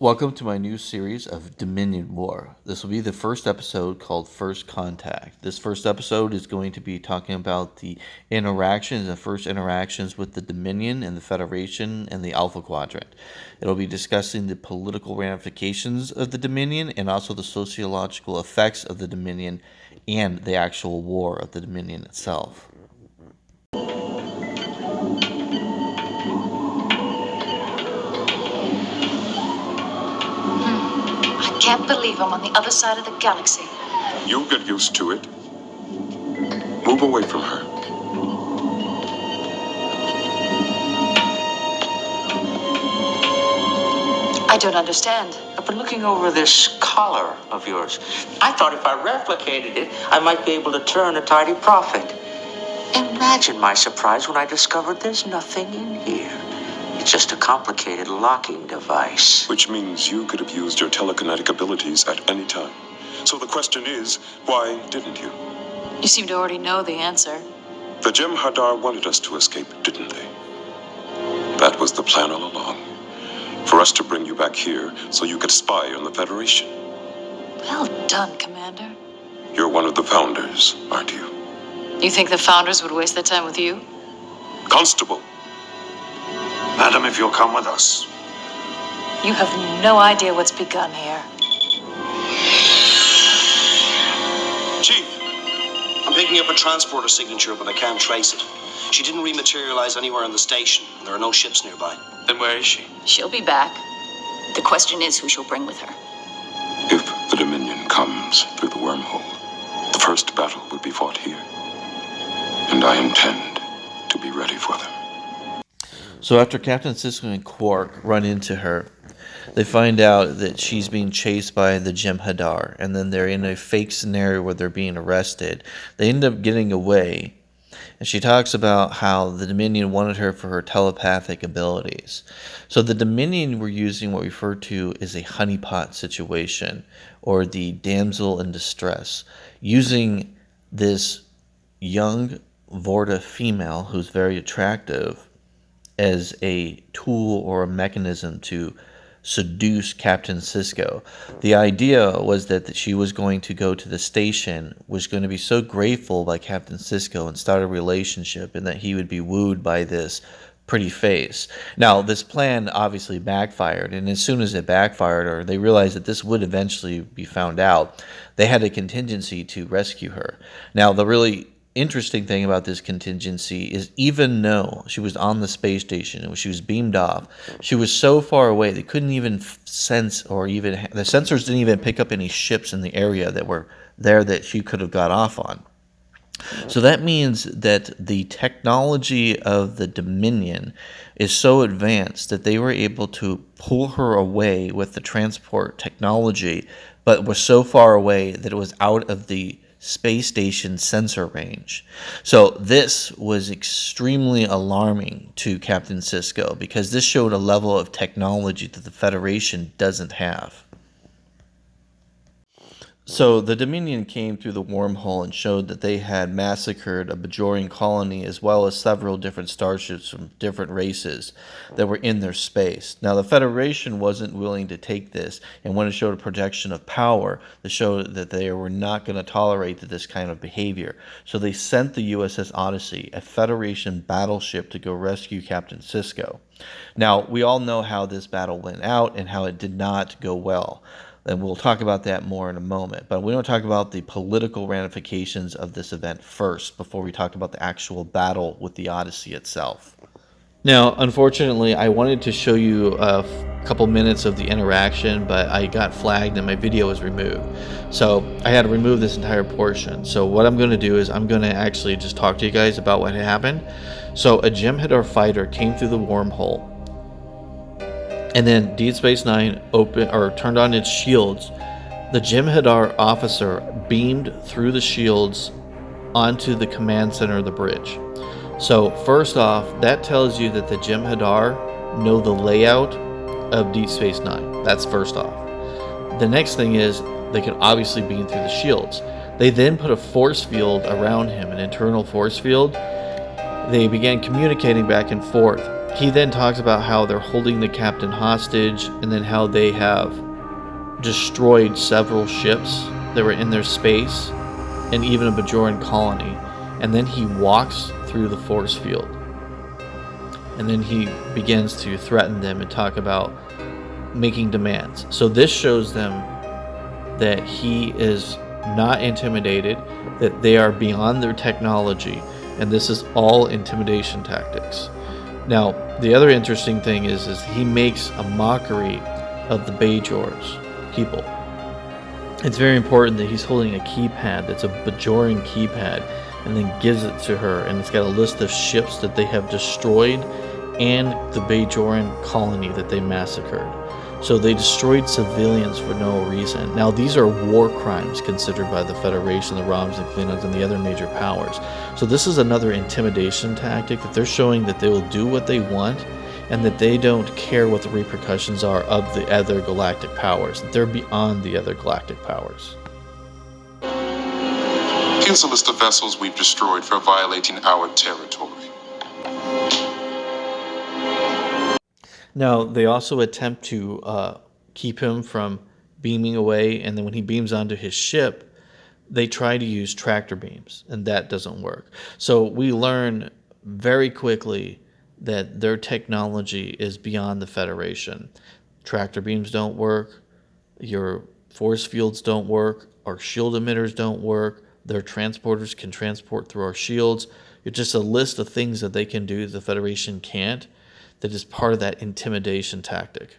Welcome to my new series of Dominion War. This will be the first episode called First Contact. This first episode is going to be talking about the first interactions with the Dominion and the Federation and the Alpha Quadrant. It'll be discussing the political ramifications of the Dominion and also the sociological effects of the Dominion and the actual war of the Dominion itself. Can't believe I'm on the other side of the galaxy. You'll get used to it. Move away from her. I don't understand. I've been looking over this collar of yours. I thought if I replicated it, I might be able to turn a tidy profit. Imagine my surprise when I discovered there's nothing in here. It's just a complicated locking device. Which means you could have used your telekinetic abilities at any time. So the question is, why didn't you? You seem to already know the answer. The Jem'Hadar wanted us to escape, didn't they? That was the plan all along. For us to bring you back here so you could spy on the Federation. Well done, Commander. You're one of the founders, aren't you? You think the founders would waste their time with you? Constable! Madam, if you'll come with us. You have no idea what's begun here. Chief, I'm picking up a transporter signature, but I can't trace it. She didn't rematerialize anywhere in the station, and there are no ships nearby. Then where is she? She'll be back. The question is who she'll bring with her. If the Dominion comes through the wormhole, the first battle will be fought here. And I intend to be ready for them. So after Captain Sisko and Quark run into her, they find out that she's being chased by the Jem'Hadar, and then they're in a fake scenario where they're being arrested. They end up getting away, and she talks about how the Dominion wanted her for her telepathic abilities. So the Dominion were using what we refer to as a honeypot situation, or the damsel in distress, using this young Vorta female who's very attractive as a tool or a mechanism to seduce Captain Sisko. The idea was that she was going to go to the station, was going to be so grateful by Captain Sisko and start a relationship, and that he would be wooed by this pretty face. Now, this plan obviously backfired, and as soon as it backfired, or they realized that this would eventually be found out, they had a contingency to rescue her. Now, the really interesting thing about this contingency is even though she was on the space station and she was beamed off, she was so far away they couldn't even sense, or even the sensors didn't even pick up any ships in the area that were there that she could have got off on. So that means that the technology of the Dominion is so advanced that they were able to pull her away with the transport technology, but was so far away that it was out of the space station sensor range. So this was extremely alarming to Captain Sisko, because this showed a level of technology that the Federation doesn't have. So the Dominion came through the wormhole and showed that they had massacred a Bajorian colony as well as several different starships from different races that were in their space. Now the Federation wasn't willing to take this and wanted to show a projection of power to show that they were not going to tolerate this kind of behavior. So they sent the USS Odyssey, a Federation battleship, to go rescue Captain Sisko. Now we all know how this battle went out and how it did not go well. And we'll talk about that more in a moment. But we want to talk about the political ramifications of this event first, before we talk about the actual battle with the Odyssey itself. Now, unfortunately, I wanted to show you a couple minutes of the interaction, but I got flagged and my video was removed. So I had to remove this entire portion. So what I'm going to do is I'm going to actually just talk to you guys about what happened. So a Jem'Hadar fighter came through the wormhole, and then Deep Space Nine turned on its shields. The Jem'Hadar officer beamed through the shields onto the command center of the bridge. So first off, that tells you that the Jem'Hadar know the layout of Deep Space Nine. That's first off. The next thing is they could obviously beam through the shields. They then put a force field around him, an internal force field, They began communicating back and forth. He then talks about how they're holding the captain hostage, and then how they have destroyed several ships that were in their space, and even a Bajoran colony. And then he walks through the force field. And then he begins to threaten them and talk about making demands. So this shows them that he is not intimidated, that they are beyond their technology, and this is all intimidation tactics. Now, the other interesting thing is he makes a mockery of the Bajor's people. It's very important that he's holding a keypad that's a Bajoran keypad, and then gives it to her, and it's got a list of ships that they have destroyed and the Bajoran colony that they massacred. So they destroyed civilians for no reason. Now, these are war crimes considered by the Federation, the Roms and Klingons, and the other major powers. So this is another intimidation tactic, that they're showing that they will do what they want, and that they don't care what the repercussions are of the other galactic powers, that they're beyond the other galactic powers. Here's a list of vessels we've destroyed for violating our territory. Now, they also attempt to keep him from beaming away, and then when he beams onto his ship, they try to use tractor beams, and that doesn't work. So we learn very quickly that their technology is beyond the Federation. Tractor beams don't work, your force fields don't work, our shield emitters don't work, their transporters can transport through our shields. It's just a list of things that they can do the Federation can't, that is part of that intimidation tactic.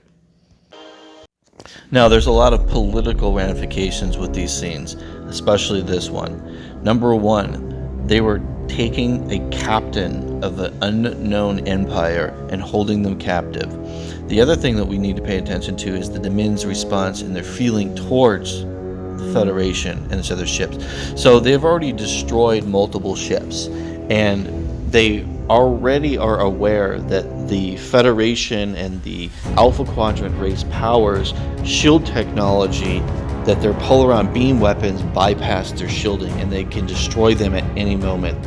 Now, there's a lot of political ramifications with these scenes, especially this one. Number one, they were taking a captain of an unknown empire and holding them captive. The other thing that we need to pay attention to is the Dominion's response and their feeling towards the Federation and its other ships. So they've already destroyed multiple ships, and they already are aware that the Federation and the Alpha Quadrant race powers shield technology, that their polaron beam weapons bypass their shielding and they can destroy them at any moment.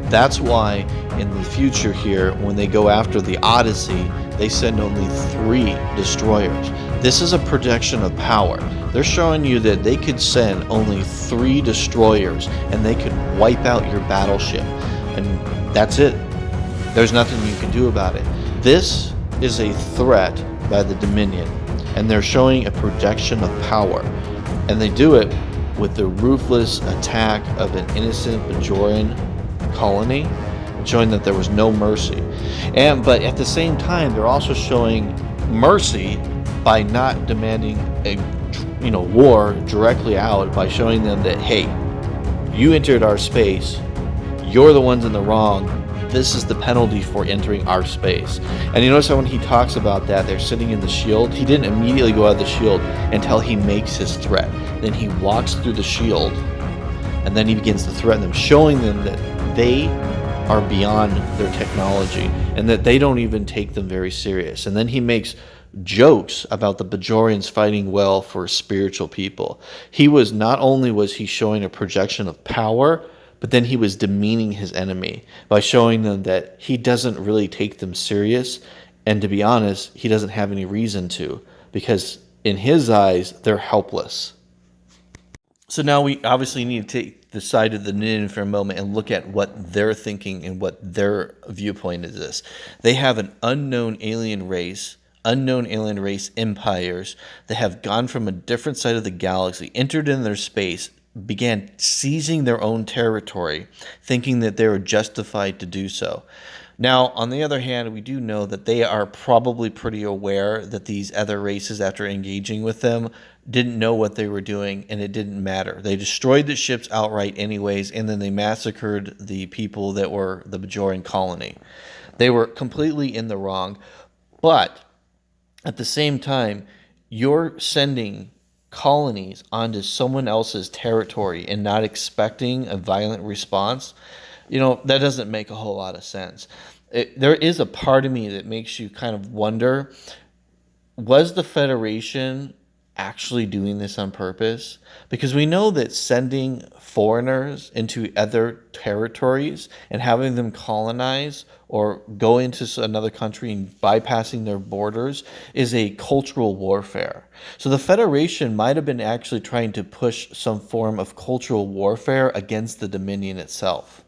That's why in the future here, when they go after the Odyssey, they send only 3 destroyers. This is a projection of power. They're showing you that they could send only 3 destroyers and they could wipe out your battleship. And that's it. There's nothing you can do about it. This is a threat by the Dominion, and they're showing a projection of power. And they do it with the ruthless attack of an innocent Bajoran colony, showing that there was no mercy. But at the same time, they're also showing mercy by not demanding a war directly out, by showing them that, hey, you entered our space, you're the ones in the wrong, this is the penalty for entering our space. And you notice how when he talks about that, they're sitting in the shield, he didn't immediately go out of the shield until he makes his threat. Then he walks through the shield, and then he begins to threaten them, showing them that they are beyond their technology and that they don't even take them very serious. And then he makes jokes about the Bajorians fighting well for spiritual people. Not only was he showing a projection of power, but then he was demeaning his enemy by showing them that he doesn't really take them serious. And to be honest, he doesn't have any reason to, because in his eyes, they're helpless. So now we obviously need to take the side of the Dominion for a moment and look at what they're thinking and what their viewpoint is this. They have an unknown alien race empires that have gone from a different side of the galaxy, entered in their space, began seizing their own territory, thinking that they were justified to do so. Now, on the other hand, we do know that they are probably pretty aware that these other races, after engaging with them, didn't know what they were doing, and it didn't matter. They destroyed the ships outright anyways, and then they massacred the people that were the Bajoran colony. They were completely in the wrong, but at the same time, you're sending colonies onto someone else's territory and not expecting a violent response. That doesn't make a whole lot of sense. There is a part of me that makes you kind of wonder, was the Federation actually doing this on purpose? Because we know that sending foreigners into other territories and having them colonize or go into another country and bypassing their borders is a cultural warfare. So the Federation might have been actually trying to push some form of cultural warfare against the Dominion itself.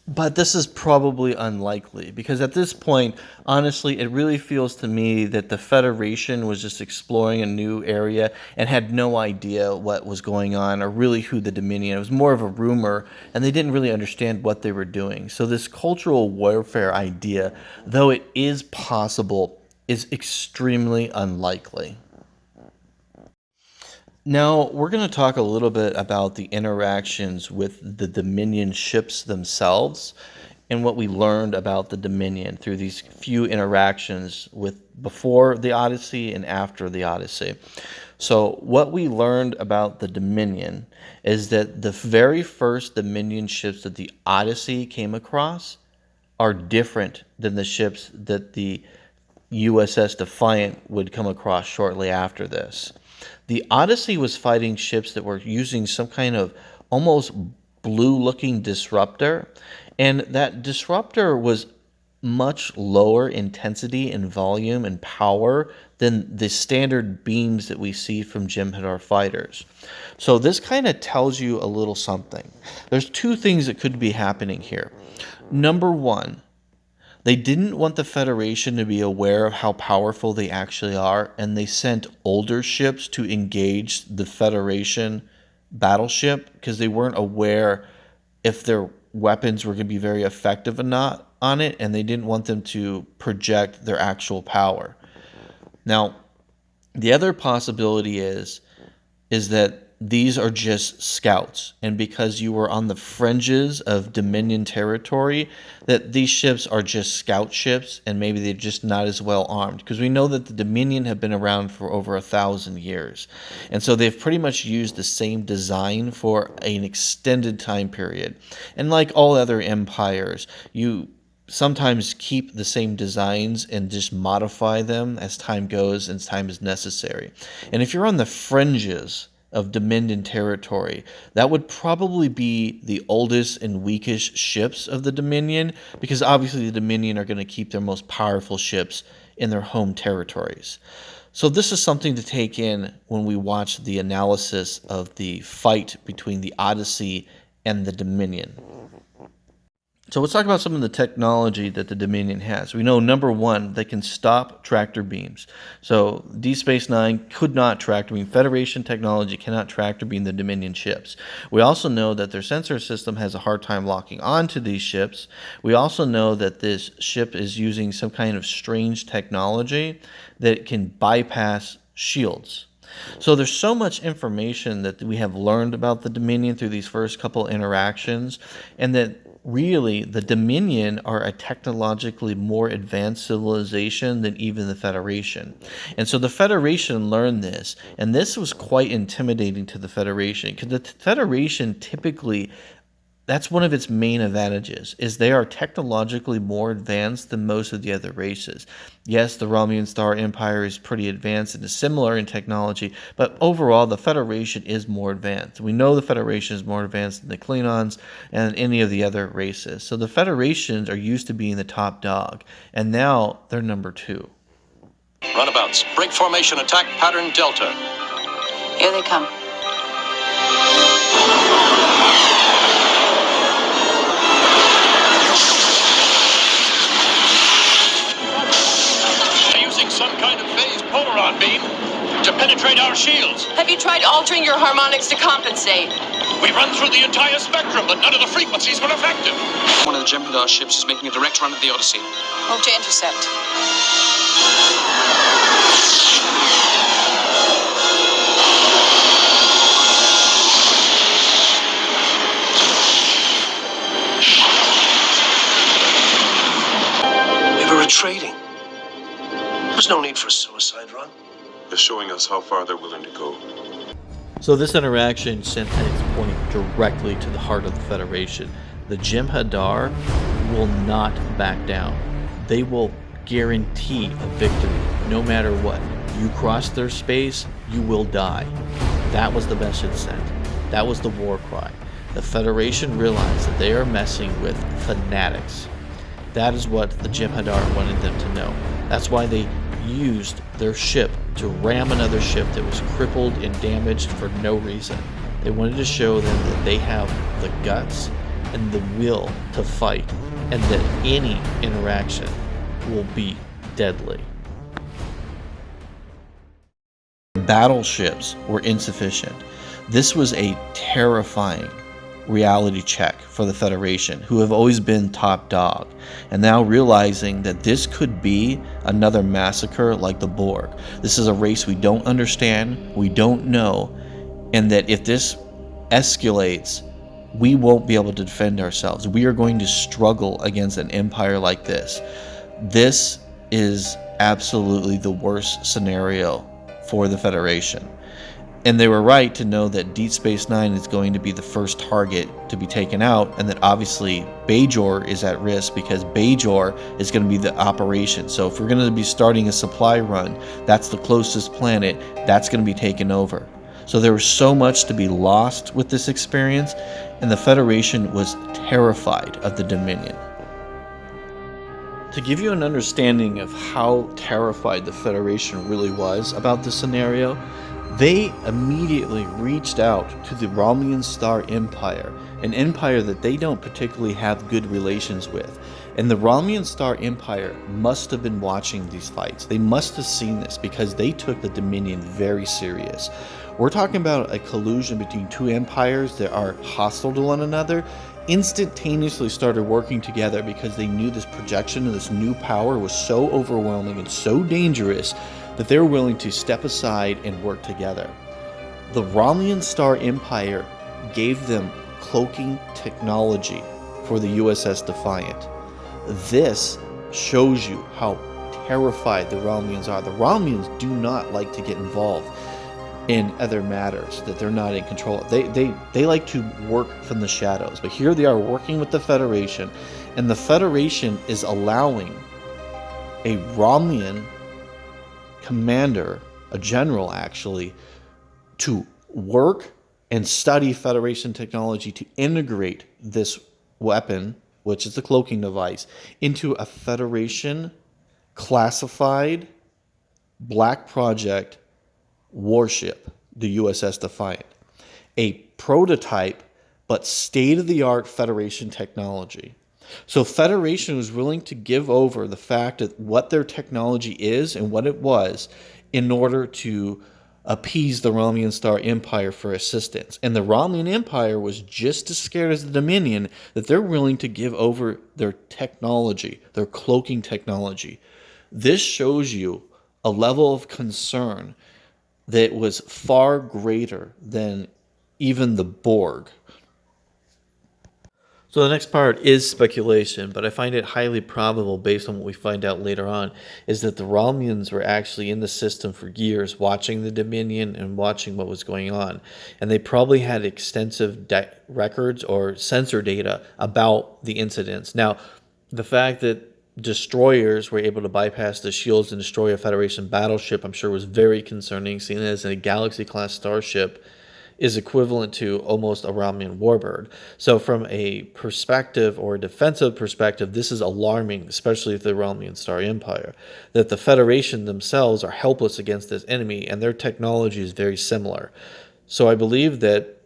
But this is probably unlikely because at this point, honestly, it really feels to me that the Federation was just exploring a new area and had no idea what was going on or really who the Dominion. It was more of a rumor and they didn't really understand what they were doing. So this cultural warfare idea, though it is possible, is extremely unlikely. Now, we're going to talk a little bit about the interactions with the Dominion ships themselves and what we learned about the Dominion through these few interactions with before the Odyssey and after the Odyssey. So, what we learned about the Dominion is that the very first Dominion ships that the Odyssey came across are different than the ships that the USS Defiant would come across shortly after this. The Odyssey was fighting ships that were using some kind of almost blue-looking disruptor, and that disruptor was much lower intensity and volume and power than the standard beams that we see from Jem'Hadar fighters. So this kind of tells you a little something. There's two things that could be happening here. Number one, they didn't want the Federation to be aware of how powerful they actually are, and they sent older ships to engage the Federation battleship because they weren't aware if their weapons were going to be very effective or not on it, and they didn't want them to project their actual power. Now, the other possibility is that these are just scouts, and because you were on the fringes of Dominion territory, that these ships are just scout ships, and maybe they're just not as well armed. Because we know that the Dominion have been around for over 1,000 years, and so they've pretty much used the same design for an extended time period. And like all other empires, you sometimes keep the same designs and just modify them as time goes and as time is necessary. And if you're on the fringes of Dominion territory, that would probably be the oldest and weakest ships of the Dominion, because obviously the Dominion are going to keep their most powerful ships in their home territories. So this is something to take in when we watch the analysis of the fight between the Odyssey and the Dominion. So let's talk about some of the technology that the Dominion has. We know, number one, they can stop tractor beams. So Deep Space Nine could not tractor beam. Federation technology cannot tractor beam the Dominion ships. We also know that their sensor system has a hard time locking onto these ships. We also know that this ship is using some kind of strange technology that can bypass shields. So there's so much information that we have learned about the Dominion through these first couple interactions, and that really the Dominion are a technologically more advanced civilization than even the Federation. And so the Federation learned this, and this was quite intimidating to the Federation, because the Federation typically, that's one of its main advantages, is they are technologically more advanced than most of the other races. Yes, the Romulan Star Empire is pretty advanced and is similar in technology, but overall the Federation is more advanced. We know the Federation is more advanced than the Klingons and any of the other races. So the Federations are used to being the top dog, and now they're number two. Runabouts, break formation, attack pattern Delta. Here they come. Some kind of phase polaron beam to penetrate our shields. Have you tried altering your harmonics to compensate? We run through the entire spectrum, but none of the frequencies were effective. One of the Jem'Hadar ships is making a direct run at the Odyssey. Move to intercept. They were retreating. There's no need for a suicide run. They're showing us how far they're willing to go. So this interaction sent its point directly to the heart of the Federation. The Jem'Hadar will not back down. They will guarantee a victory, no matter what. if you cross their space, you will die. That was the message sent. That was the war cry. The Federation realized that they are messing with fanatics. That is what the Jem'Hadar wanted them to know. That's why they used their ship to ram another ship that was crippled and damaged for no reason. They wanted to show them that they have the guts and the will to fight, and that any interaction will be deadly. Battleships were insufficient. This was a terrifying reality check for the Federation, who have always been top dog, and now realizing that this could be another massacre like the Borg. This is a race we don't understand, we don't know, and that if this escalates, we won't be able to defend ourselves. We are going to struggle against an empire like this. This is absolutely the worst scenario for the Federation. And they were right to know that Deep Space Nine is going to be the first target to be taken out, and that obviously Bajor is at risk because Bajor is going to be the operation. So if we're going to be starting a supply run, that's the closest planet, that's going to be taken over. So there was so much to be lost with this experience, and the Federation was terrified of the Dominion. To give you an understanding of how terrified the Federation really was about this scenario, they immediately reached out to the Romulan Star Empire, an empire that they don't particularly have good relations with. And the Romulan Star Empire must have been watching these fights. They must have seen this because they took the Dominion very serious. We're talking about a collusion between two empires that are hostile to one another, instantaneously started working together because they knew this projection of this new power was so overwhelming and so dangerous that they were willing to step aside and work together. The Romulan Star Empire gave them cloaking technology for the USS Defiant. This shows you how terrified the Romulans are. The Romulans do not like to get involved in other matters that they're not in control of. They like to work from the shadows, but here they are working with the Federation, and the Federation is allowing a Romulan commander, a general actually, to work and study Federation technology to integrate this weapon, which is the cloaking device, into a Federation classified black project warship, the USS Defiant. A prototype but state-of-the-art Federation technology. So Federation was willing to give over the fact of what their technology is and what it was in order to appease the Romulan Star Empire for assistance. And the Romulan Empire was just as scared as the Dominion that they're willing to give over their technology, their cloaking technology. This shows you a level of concern that was far greater than even the Borg. So the next part is speculation, but I find it highly probable based on what we find out later on, is that the Romulans were actually in the system for years watching the Dominion and watching what was going on. And they probably had extensive records or sensor data about the incidents. Now, the fact that destroyers were able to bypass the shields and destroy a Federation battleship, I'm sure was very concerning, seeing as a Galaxy-class starship is equivalent to almost a Romulan warbird. So from a perspective or a defensive perspective, this is alarming, especially for the Romulan Star Empire, that the Federation themselves are helpless against this enemy and their technology is very similar. So I believe that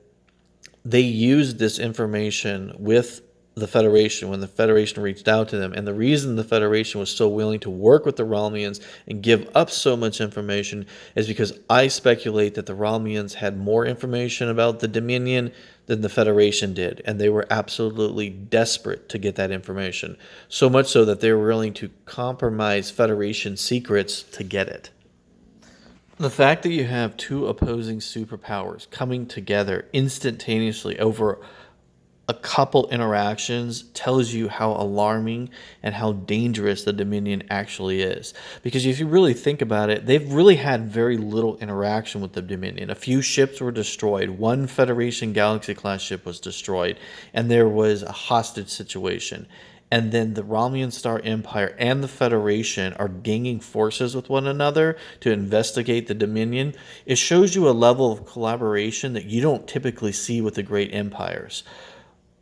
they used this information with the Federation when the Federation reached out to them, and the reason the Federation was so willing to work with the Romulans and give up so much information is because I speculate that the Romulans had more information about the Dominion than the Federation did, and they were absolutely desperate to get that information, so much so that they were willing to compromise Federation secrets to get it. The fact that you have two opposing superpowers coming together instantaneously over a couple interactions tells you how alarming and how dangerous the Dominion actually is. Because if you really think about it, they've really had very little interaction with the Dominion. A few ships were destroyed. One Federation Galaxy-class ship was destroyed. And there was a hostage situation. and then the Romulan Star Empire and the Federation are gaining forces with one another to investigate the Dominion, it shows you a level of collaboration that you don't typically see with the great empires.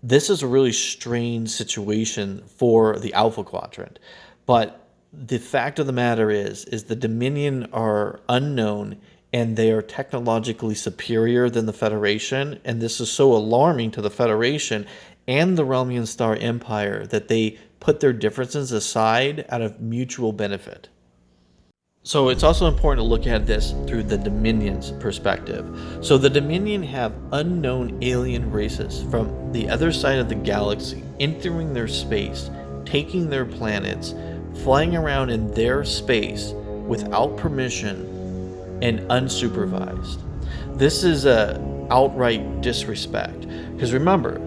This is a really strange situation for the Alpha Quadrant, but the fact of the matter is the Dominion are unknown and they are technologically superior than the Federation, and this is so alarming to the Federation and the Romulan Star Empire that they put their differences aside out of mutual benefit. So it's also important to look at this through the Dominion's perspective. So the Dominion have unknown alien races from the other side of the galaxy entering their space, taking their planets, flying around in their space without permission and unsupervised. This is a outright disrespect, because remember,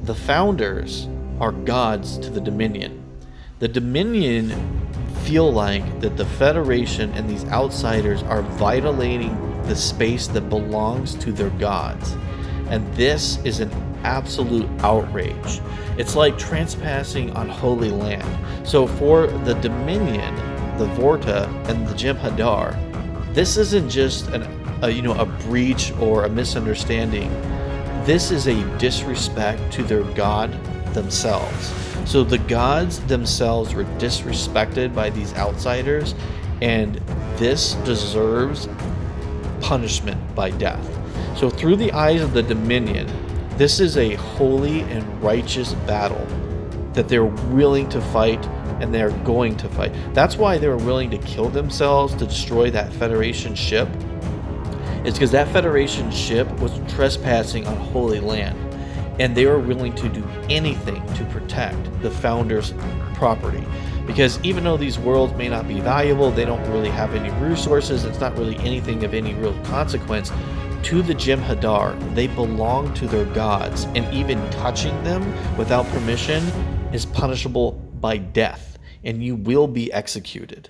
the founders are gods to the Dominion. The Dominion feel like that the Federation and these outsiders are violating the space that belongs to their gods. And this is an absolute outrage. It's like trespassing on holy land. So for the Dominion, the Vorta, and the Jem'Hadar, this isn't just a breach or a misunderstanding. This is a disrespect to their god themselves. So the gods themselves were disrespected by these outsiders, and this deserves punishment by death. So through the eyes of the Dominion, this is a holy and righteous battle that they're willing to fight, and they're going to fight. That's why they were willing to kill themselves to destroy that Federation ship. It's because that Federation ship was trespassing on holy land, and they were willing to do anything to protect the founders' property. Because even though these worlds may not be valuable, they don't really have any resources, it's not really anything of any real consequence, to the Jem'Hadar, they belong to their gods, and even touching them without permission is punishable by death, and you will be executed.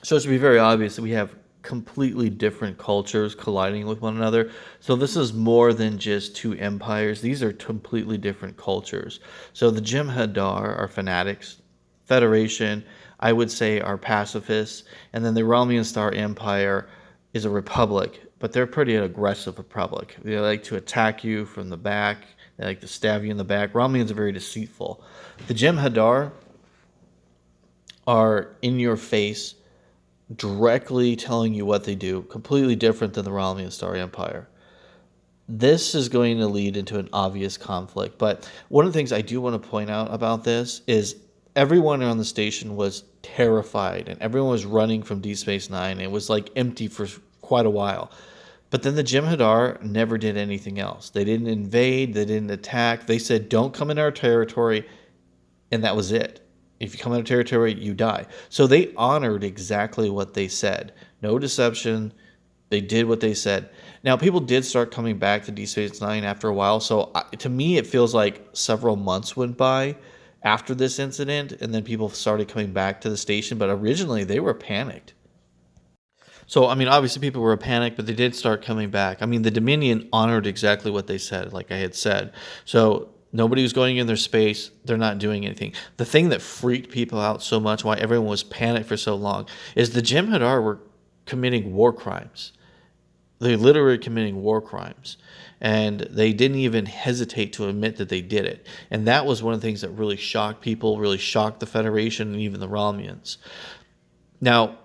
So it should be very obvious that we have completely different cultures colliding with one another. So this is more than just two empires. These are completely different cultures. So the Jem'Hadar are fanatics. Federation, I would say, are pacifists. And then the Romulan Star Empire is a republic, but they're pretty aggressive republic. They like to attack you from the back. They like to stab you in the back. Romulans are very deceitful. The Jem'Hadar are in your face, directly telling you what they do, completely different than the Romulan Star Empire. This is going to lead into an obvious conflict, but one of the things I do want to point out about this is everyone on the station was terrified, and everyone was running from Deep Space Nine. It was like empty for quite a while. But then the Jem'Hadar never did anything else. They didn't invade, they didn't attack. They said, don't come in our territory, and that was it. If you come into territory, you die. So they honored exactly what they said. No deception. They did what they said. Now, people did start coming back to Deep Space Nine after a while. So to me, it feels like several months went by after this incident, and then people started coming back to the station. But originally, they were panicked. So, I mean, obviously people were panicked, but they did start coming back. I mean, the Dominion honored exactly what they said, like I had said. So nobody was going in their space. They're not doing anything. The thing that freaked people out so much, why everyone was panicked for so long, is the Jem'Hadar were committing war crimes. They literally committing war crimes. And they didn't even hesitate to admit that they did it. And that was one of the things that really shocked people, really shocked the Federation and even the Romulans. Now,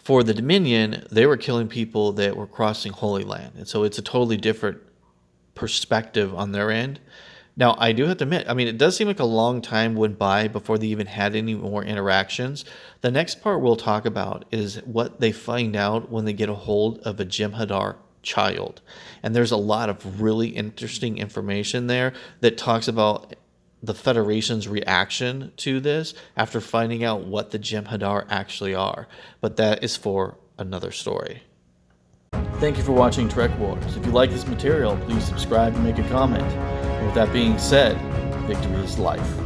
for the Dominion, they were killing people that were crossing Holy Land. And so it's a totally different perspective on their end. Now, I do have to admit, I mean, it does seem like a long time went by before they even had any more interactions. The next part we'll talk about is what they find out when they get a hold of a Jem'Hadar child. And there's a lot of really interesting information there that talks about the Federation's reaction to this after finding out what the Jem'Hadar actually are. But that is for another story. Thank you for watching Trek Wars. If you like this material, please subscribe and make a comment. And with that being said, victory is life.